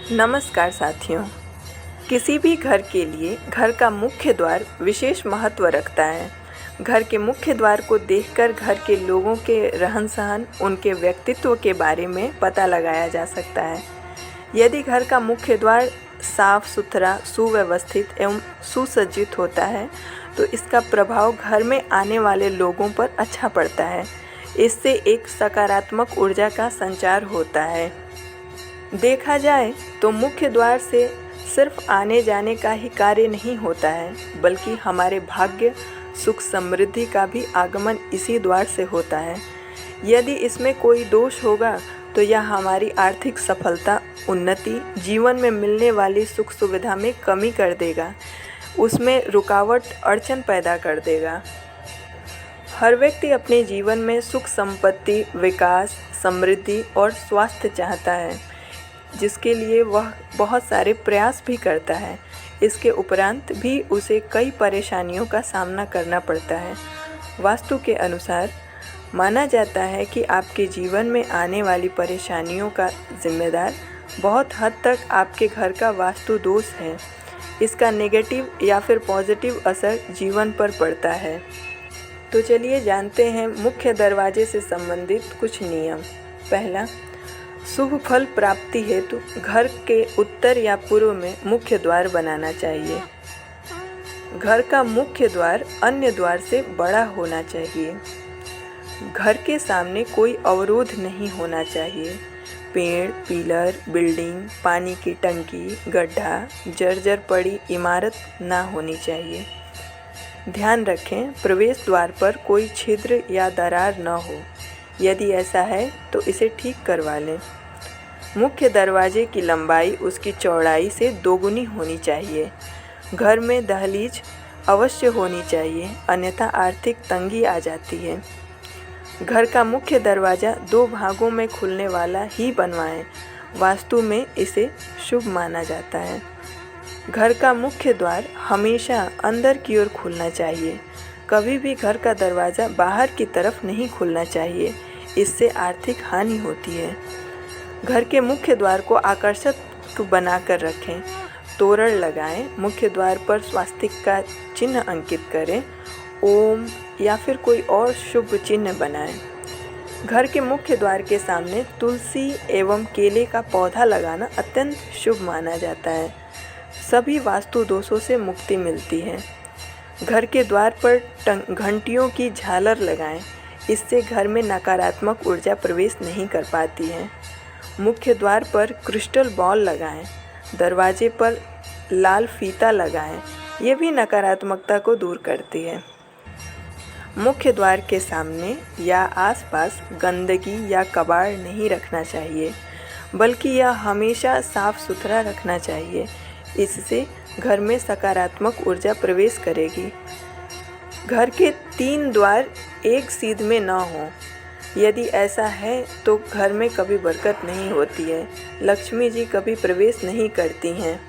नमस्कार साथियों। किसी भी घर के लिए घर का मुख्य द्वार विशेष महत्व रखता है। घर के मुख्य द्वार को देखकर घर के लोगों के रहन-सहन, उनके व्यक्तित्व के बारे में पता लगाया जा सकता है। यदि घर का मुख्य द्वार साफ सुथरा, सुव्यवस्थित एवं सुसज्जित होता है, तो इसका प्रभाव घर में आने वाले लोगों पर अच्छा पड़ता है। इससे एक सकारात्मक ऊर्जा का संचार होता है। देखा जाए तो मुख्य द्वार से सिर्फ आने जाने का ही कार्य नहीं होता है, बल्कि हमारे भाग्य, सुख, समृद्धि का भी आगमन इसी द्वार से होता है। यदि इसमें कोई दोष होगा तो यह हमारी आर्थिक सफलता, उन्नति, जीवन में मिलने वाली सुख सुविधा में कमी कर देगा, उसमें रुकावट, अड़चन पैदा कर देगा। हर व्यक्ति अपने जीवन में सुख, संपत्ति, विकास, समृद्धि और स्वास्थ्य चाहता है, जिसके लिए वह बहुत सारे प्रयास भी करता है। इसके उपरांत भी उसे कई परेशानियों का सामना करना पड़ता है। वास्तु के अनुसार माना जाता है कि आपके जीवन में आने वाली परेशानियों का जिम्मेदार बहुत हद तक आपके घर का वास्तु दोष है। इसका नेगेटिव या फिर पॉजिटिव असर जीवन पर पड़ता है। तो चलिए जानते हैं मुख्य दरवाजे से संबंधित कुछ नियम। पहला, शुभ फल प्राप्ति हेतु घर के उत्तर या पूर्व में मुख्य द्वार बनाना चाहिए। घर का मुख्य द्वार अन्य द्वार से बड़ा होना चाहिए। घर के सामने कोई अवरोध नहीं होना चाहिए। पेड़, पिलर, बिल्डिंग, पानी की टंकी, गड्ढा, जर्जर पड़ी इमारत ना होनी चाहिए। ध्यान रखें, प्रवेश द्वार पर कोई छिद्र या दरार न हो। यदि ऐसा है तो इसे ठीक करवा लें। मुख्य दरवाजे की लंबाई उसकी चौड़ाई से दोगुनी होनी चाहिए। घर में दहलीज अवश्य होनी चाहिए, अन्यथा आर्थिक तंगी आ जाती है। घर का मुख्य दरवाज़ा 2 भागों में खुलने वाला ही बनवाएं। वास्तु में इसे शुभ माना जाता है। घर का मुख्य द्वार हमेशा अंदर की ओर खुलना चाहिए। कभी भी घर का दरवाज़ा बाहर की तरफ नहीं खुलना चाहिए, इससे आर्थिक हानि होती है। घर के मुख्य द्वार को आकर्षक बनाकर रखें। तोरण लगाएं। मुख्य द्वार पर स्वास्तिक का चिन्ह अंकित करें। ओम या फिर कोई और शुभ चिन्ह बनाएं। घर के मुख्य द्वार के सामने तुलसी एवं केले का पौधा लगाना अत्यंत शुभ माना जाता है। सभी वास्तु दोषों से मुक्ति मिलती है। घर के द्वार पर घंटियों की झालर लगाएं। इससे घर में नकारात्मक ऊर्जा प्रवेश नहीं कर पाती है। मुख्य द्वार पर क्रिस्टल बॉल लगाएं। दरवाजे पर लाल फीता लगाएं। ये भी नकारात्मकता को दूर करती है। मुख्य द्वार के सामने या आसपास गंदगी या कबाड़ नहीं रखना चाहिए, बल्कि यह हमेशा साफ सुथरा रखना चाहिए। इससे घर में सकारात्मक ऊर्जा प्रवेश करेगी। घर के 3 द्वार एक सीध में न हों। यदि ऐसा है तो घर में कभी बरकत नहीं होती है, लक्ष्मी जी कभी प्रवेश नहीं करती हैं।